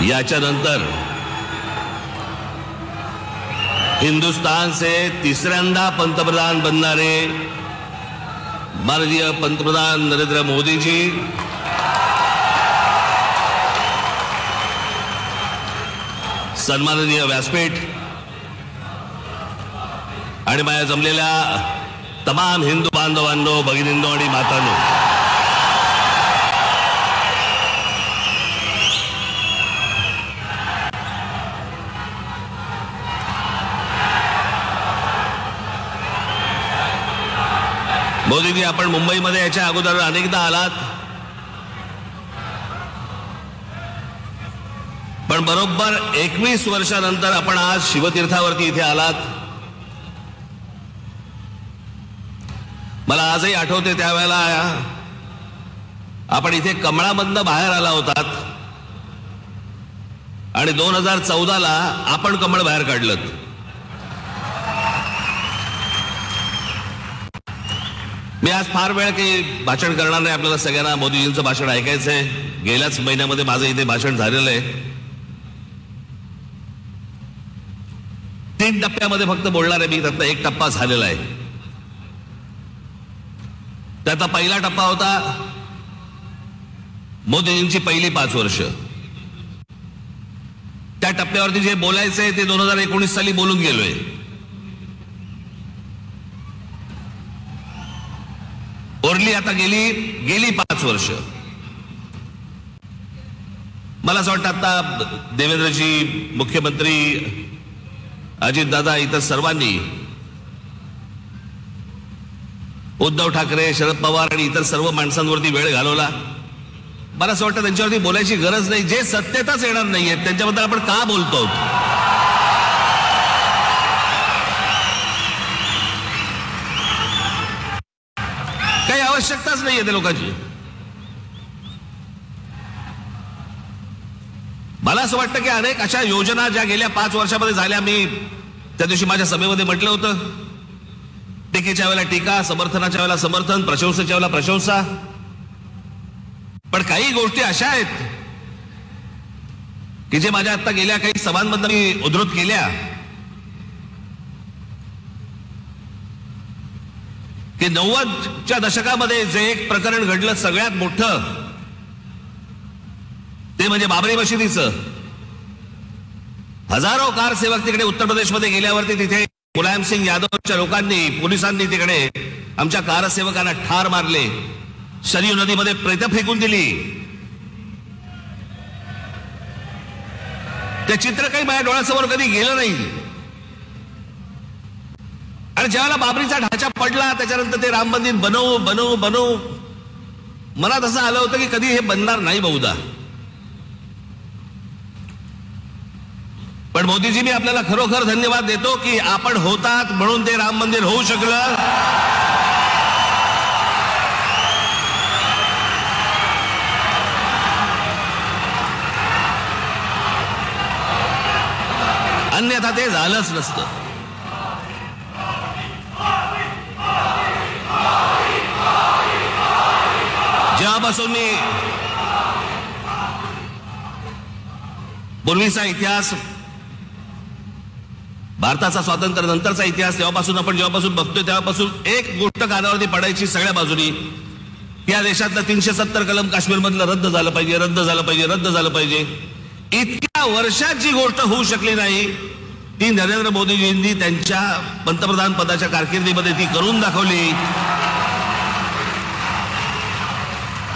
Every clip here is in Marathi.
याच्यानंतर हिंदुस्थानचे तिसऱ्यांदा पंतप्रधान बनणारे माननीय पंतप्रधान नरेंद्र मोदीजी, सन्माननीय व्यासपीठ आणि माझ्या जमलेल्या तमाम हिंदू बांधवांनो, भगिनींनो आणि मातांनो, मोदीजी, आपण मुंबईमध्ये याच्या अगोदर अनेकदा आलात, पण बरोबर 21 वर्षानंतर आपण आज शिवतीर्थावरती इथे आलात. मला आजही आठवते त्यावेळेला आपण इथे कमळामधनं बाहेर आला होतात आणि 2014ला आपण कमळ बाहेर काढलं. मी आज फार वेळ काही भाषण करणार नाही. आपल्याला सगळ्यांना मोदीजींचं भाषण ऐकायचंय. गेल्याच महिन्यामध्ये माझं इथे भाषण झालेलं आहे. 3 टप्प्यामध्ये फक्त बोलणार आहे मी. त्यातला 1 टप्पा झालेला आहे. त्याचा पहिला टप्पा होता मोदीजींची पहिली 5 वर्ष. त्या टप्प्यावरती जे बोलायचंय ते 2019 साली बोलून गेलोय. ओरली आता गेली 5 वर्ष. मला असं वाटतं आता देवेंद्रजी, मुख्यमंत्री अजितदादा, इतर सर्वांनी, उद्धव ठाकरे, शरद पवार आणि इतर सर्व माणसांवरती वेळ घालवला. मला असं वाटतं त्यांच्यावरती बोलायची गरज नाही. जे सत्यताच येणार नाहीये त्यांच्याबद्दल आपण का बोलतो? काही आवश्यकताच नाहीये त्या लोकांची. मला असं वाटतं की अनेक अशा योजना ज्या गेल्या 5 वर्षामध्ये झाल्या, मी त्या दिवशी माझ्या सभेमध्ये म्हटलं होतं, टीकेच्या वेळेला टीका, समर्थनाच्या वेळेला समर्थन, प्रशंसेच्या वेळेला प्रशंसा. पण काही गोष्टी अशा आहेत की जे माझ्या आता गेल्या काही सभांमधून मी उद्धृत केल्या की 90च्या दशकामध्ये जे एक प्रकरण घडलं सगळ्यात मोठं, ते म्हणजे बाबरी मशिदीचं. हजारो कारसेवक तिकडे उत्तर प्रदेशमध्ये गेल्यावरती तिथे मुलायमसिंग यादवच्या लोकांनी, पोलिसांनी तिकडे आमच्या कारसेवकांना ठार मारले, सरयू नदीमध्ये प्रेत फेकून दिली. ते चित्र काही माझ्या डोळ्यासमोर कधी गेलं नाही. आणि ज्यावेळेला बाबरीचा ढाचा पडला त्याच्यानंतर ते राम मंदिर बनवू मनात असं आलं होतं की कधी हे बनणार नाही बहुधा. पण मोदीजी, मी आपल्याला खरोखर धन्यवाद देतो की आपण होतात म्हणून ते राम मंदिर होऊ शकलं. अन्यथा ते झालंच नसतं. जेव्हापासून मी पूर्वीचा इतिहास, भारताचा स्वातंत्र्य नंतरचा इतिहास जेव्हापासून बघतोय तेव्हापासून एक गोष्ट कानावरती पडायची सगळ्या बाजूनी, या देशातलं 370 कलम काश्मीरमधलं रद्द झालं पाहिजे. इतक्या वर्षात जी गोष्ट होऊ शकली नाही ती नरेंद्र मोदीजींनी त्यांच्या पंतप्रधान पदाच्या कारकिर्दीमध्ये ती करून दाखवली.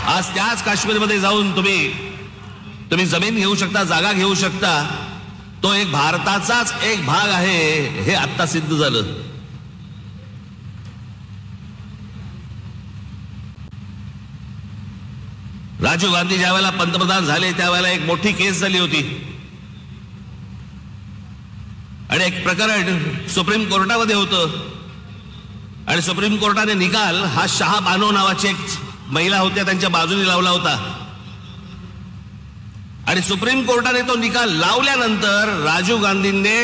आज त्याच काश्मीरमध्ये जाऊन तुम्ही जमीन घेऊ शकता, जागा घेऊ शकता. तो एक भारताचाच एक भाग आहे हे आता सिद्ध झालं. राजीव गांधी ज्या वेळेला पंतप्रधान झाले त्यावेळेला एक मोठी केस झाली होती आणि एक प्रकरण सुप्रीम कोर्टामध्ये होतं आणि सुप्रीम कोर्टाने निकाल हा शाह बानो नावाची एक महिला होत्या त्यांच्या बाजूने लावला होता. आणि सुप्रीम कोर्टाने तो निकाल लावल्यानंतर राजीव गांधींनी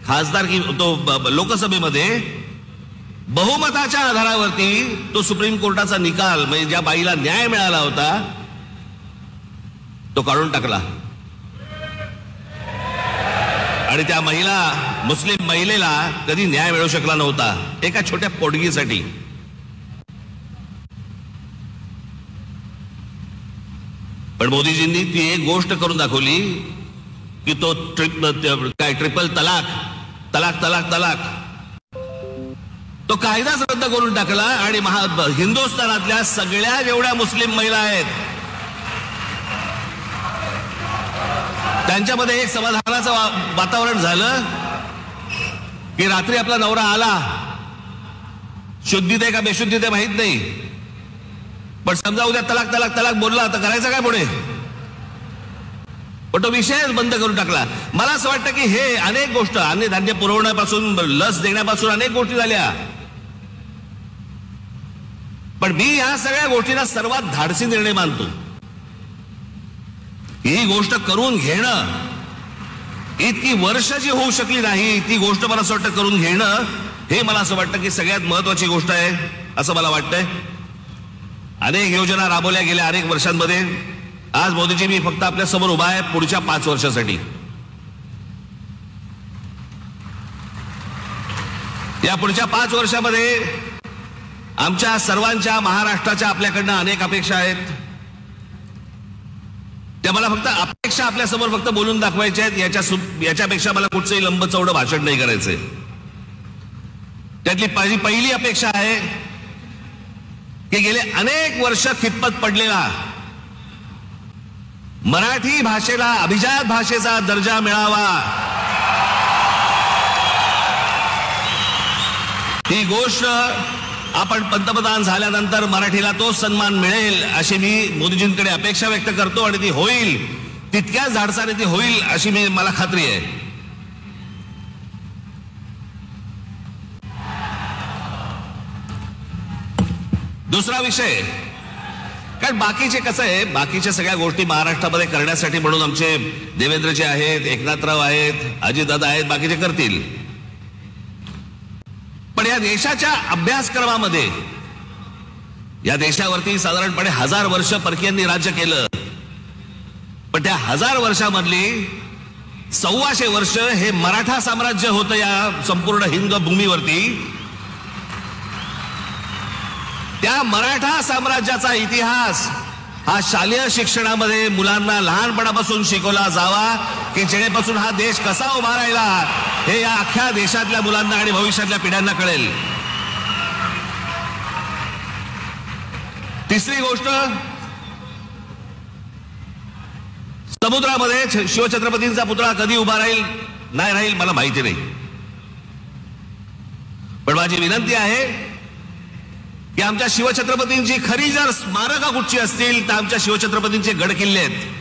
खासदारकी तो लोकसभेमध्ये बहुमताच्या आधारावरती तो सुप्रीम कोर्टाचा निकाल म्हणजे ज्या बाईला न्याय मिळाला होता तो काढून टाकला. आणि त्या मुस्लिम महिलेला कधी न्याय मिळू शकला नव्हता एका छोट्या पोटगीसाठी. पण मोदीजींनी ती एक गोष्ट करून दाखवली की तो ट्रिपल तलाक तलाक तलाक तलाक तो कायदाच रद्द करून टाकला आणि हिंदुस्थानातल्या सगळ्या जेवढ्या मुस्लिम महिला आहेत त्यांच्यामध्ये एक समाधानाचं वातावरण झालं की रात्री आपला नवरा आला, शुद्धीत आहे का बेशुद्धीत आहे माहित नाही, पण समजा उद्या तलाक तलाक तलाक बोलला तर करायचं काय पुढे. पण तो विषयच बंद करून टाकला. मला असं वाटतं की हे अनेक गोष्ट अन्नधान्य पुरवण्यापासून लस देण्यापासून अनेक गोष्टी झाल्या, पण मी या सगळ्या गोष्टींना सर्वात धाडसी निर्णय मानतो. ही गोष्ट करून घेणं, इतकी वर्ष जी होऊ शकली नाही ती गोष्ट मला असं वाटतं करून घेणं हे मला असं वाटतं की सगळ्यात महत्वाची गोष्ट आहे असं मला वाटतंय. अनेक योजना राबवल्या गेल्या अनेक वर्षांमध्ये. आज मोदीजी मी फक्त आपल्या समोर उभा आहे पुढच्या 5 वर्षासाठी. या पुढच्या 5 वर्षामध्ये आमच्या सर्वांच्या महाराष्ट्राच्या आपल्याकडनं अनेक अपेक्षा आहेत. त्या मला फक्त अपेक्षा आपल्या समोर फक्त बोलून दाखवायच्या आहेत. याच्यापेक्षा मला कुठचंही लंब चौडं भाषण नाही करायचंय. त्यातली पहिली अपेक्षा आहे की गेले अनेक वर्ष खितपत पडलेला मराठी भाषेला अभिजात भाषेचा दर्जा मिळावा. ही गोष्ट आपण पंतप्रधान झाल्यानंतर मराठीला तो सन्मान मिळेल अशी मी मोदीजींकडे अपेक्षा व्यक्त करतो आणि ती होईल, तितक्याच धाडसाने ती होईल अशी मला खात्री आहे. दुसरा विषय, कारण बाकीचे कसं आहे, बाकीच्या सगळ्या गोष्टी महाराष्ट्रामध्ये करण्यासाठी म्हणून आमचे देवेंद्रजी आहेत, एकनाथराव आहेत, अजितदादा आहेत, बाकीचे करतील. पण या देशाच्या अभ्यासक्रमामध्ये या देशावरती साधारणपणे 1000 वर्ष परकीयांनी राज्य केलं, पण त्या 1000 वर्षामधली 125 वर्ष हे मराठा साम्राज्य होतं या संपूर्ण हिंद भूमीवरती. त्या मराठा साम्राज्याचा इतिहास हा शालेय शिक्षणामध्ये मुलांना लहानपणापासून शिकवला जावा की जेणेपासून हा देश कसा उभा राहिला हे या अख्ख्या देशातल्या मुलांना आणि भविष्यातल्या पिढ्यांना कळेल. तिसरी गोष्ट, समुद्रामध्ये शिवछत्रपतींचा पुतळा कधी उभा राहील नाही राहील मला माहिती नाही, पण माझी विनंती आहे की आमच्या शिवछत्रपतींची खरी जर स्मारकं कुठची असतील तर आमच्या शिवछत्रपतींचे गड किल्ले आहेत.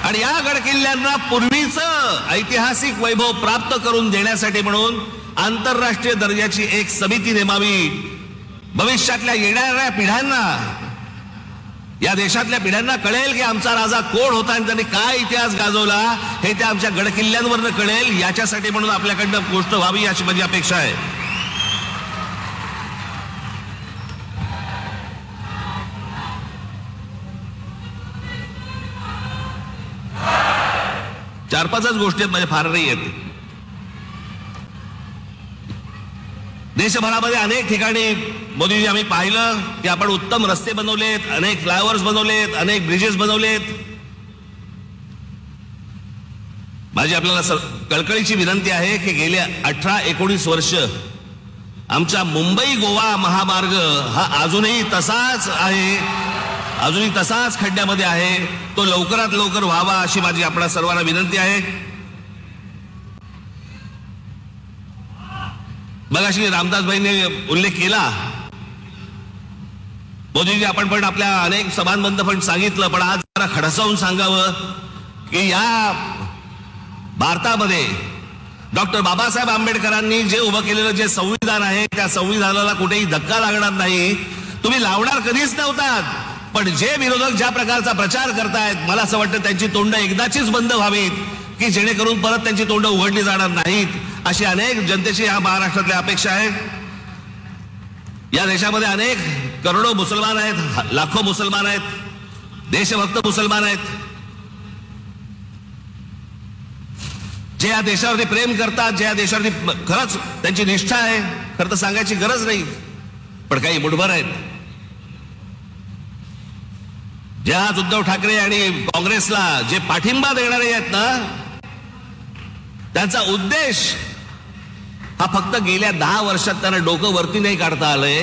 आणि या गड किल्ल्यांना पूर्वीचं ऐतिहासिक वैभव प्राप्त करून देण्यासाठी म्हणून आंतरराष्ट्रीय दर्जाची एक समिती नेमावी. भविष्यातल्या येणाऱ्या पिढ्यांना, या देशातल्या पिढ्यांना कळेल की आमचा राजा कोण होता आणि त्यांनी काय इतिहास गाजवला हे त्या आमच्या गडकिल्ल्यांवरनं कळेल. याच्यासाठी म्हणून आपल्याकडनं गोष्ट व्हावी अशी माझी अपेक्षा आहे. चार पाचच गोष्टी आहेत, माझ्या फार नाही आहेत. देशभरामध्ये अनेक ठिकाणी मोदीजी आम्ही पाहिलं की आपण उत्तम रस्ते बनवलेत, अनेक फ्लायओव्हर्स बनवलेत, अनेक ब्रिजेस बनवलेत. माझी आपल्याला कळकळीची विनंती आहे की गेल्या 18-19 वर्ष आमचा मुंबई गोवा महामार्ग हा अजूनही तसाच आहे, अजूनही तसाच खड्ड्यामध्ये आहे. तो लवकरात लवकर व्हावा अशी माझी आपल्या सर्वांना विनंती आहे. मगाशी रामदासभाईंनी उल्लेख केला, मोदीजी आपण पण आपल्या अनेक सभांमधून पण सांगितलं, पण आज जरा खडसावून सांगावं की या भारतामध्ये डॉक्टर बाबासाहेब आंबेडकरांनी जे उभं केलेलं जे संविधान आहे त्या संविधानाला कुठेही धक्का लागणार नाही. तुम्ही लावणार कधीच नव्हतात, पण जे विरोधक ज्या प्रकारचा प्रचार करतायत मला असं वाटतं त्यांची तोंड एकदाचीच बंद व्हावीत की जेणेकरून परत त्यांची तोंड उघडली जाणार नाहीत. अशी अनेक जनतेची या महाराष्ट्रातल्या अपेक्षा आहे. या देशामध्ये अनेक करोडो मुसलमान आहेत, लाखो मुसलमान आहेत. देशभक्त मुसलमान आहेत, जे या देशावरती प्रेम करतात, जे या देशावरती खरंच त्यांची निष्ठा आहे. खरं तर सांगायची गरज नाही, पण काही मुठभर आहेत जे आज उद्धव ठाकरे आणि काँग्रेसला जे पाठिंबा देणारे आहेत ना, त्यांचा उद्देश हा फक्त गेल्या 10 वर्षात त्यांना डोकं वरती नाही काढता आलंय.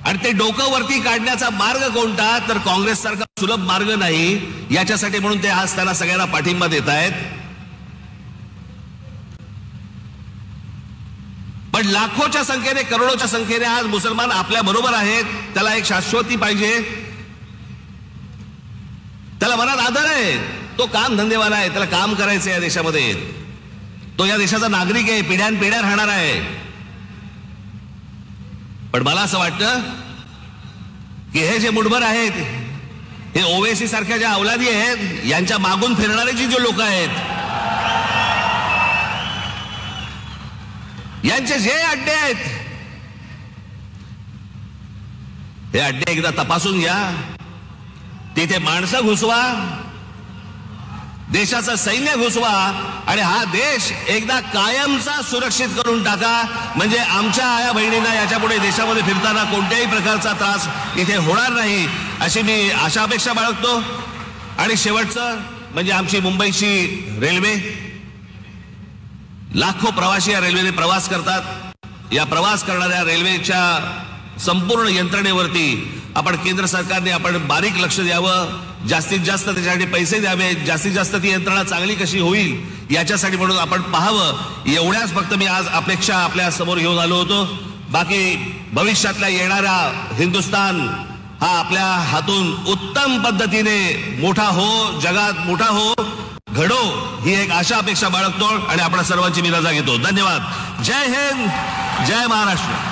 आणि ते डोकं वरती काढण्याचा मार्ग कोणता, तर काँग्रेस सारखा सुलभ मार्ग नाही. याच्यासाठी म्हणून ते आज त्यांना सगळ्यांना पाठिंबा देत आहेत. पण लाखोच्या संख्येने, करोडोच्या संख्येने आज मुसलमान आपल्या बरोबर आहेत. त्याला एक शाश्वती पाहिजे, त्याला मनात आदर आहे, तो काम धंदेवाला आहे, त्याला काम करायचं या देशामध्ये, तो या देशाचा नागरिक आहे, पिढ्यानपिढ्या राहणार आहे. पण मला असं वाटतं की हे जे मुठभर आहेत, हे ओवेसी सारख्या ज्या अवलादी आहेत, यांच्या मागून फिरणारे जे लोक आहेत, यांचे जे अड्डे आहेत, हे अड्डे एकदा तपासून घ्या. तिथे माणसं घुसवा, देशाचं सैन्य घुसवा आणि हा देश एकदा कायमचा सुरक्षित करून टाका. म्हणजे आमच्या आया बहिणींना याच्यापुढे देशामध्ये फिरताना कोणत्याही प्रकारचा त्रास इथे होणार नाही, अशी मी आशा अपेक्षा बाळगतो. आणि शेवटचं म्हणजे आमची मुंबईची रेल्वे, लाखो प्रवासी या रेल्वेने प्रवास करतात. या प्रवास करणाऱ्या रेल्वेच्या संपूर्ण यंत्रणेवरती आपण केंद्र सरकारने आपण बारीक लक्ष द्यावं, जास्तीत जास्त त्याच्यासाठी पैसे द्यावे, जास्तीत जास्त ती यंत्रणा चांगली कशी होईल याच्यासाठी म्हणून आपण पाहावं. एवढ्याच फक्त मी आज अपेक्षा आपल्या समोर घेऊन आलो होतो. बाकी भविष्यातल्या येणारा हिंदुस्तान हा आपल्या हातून उत्तम पद्धतीने मोठा हो, जगात मोठा हो, घडो, ही एक आशा अपेक्षा बाळगतो आणि आपल्या सर्वांची मी रजा घेतो. धन्यवाद. जय हिंद, जय महाराष्ट्र.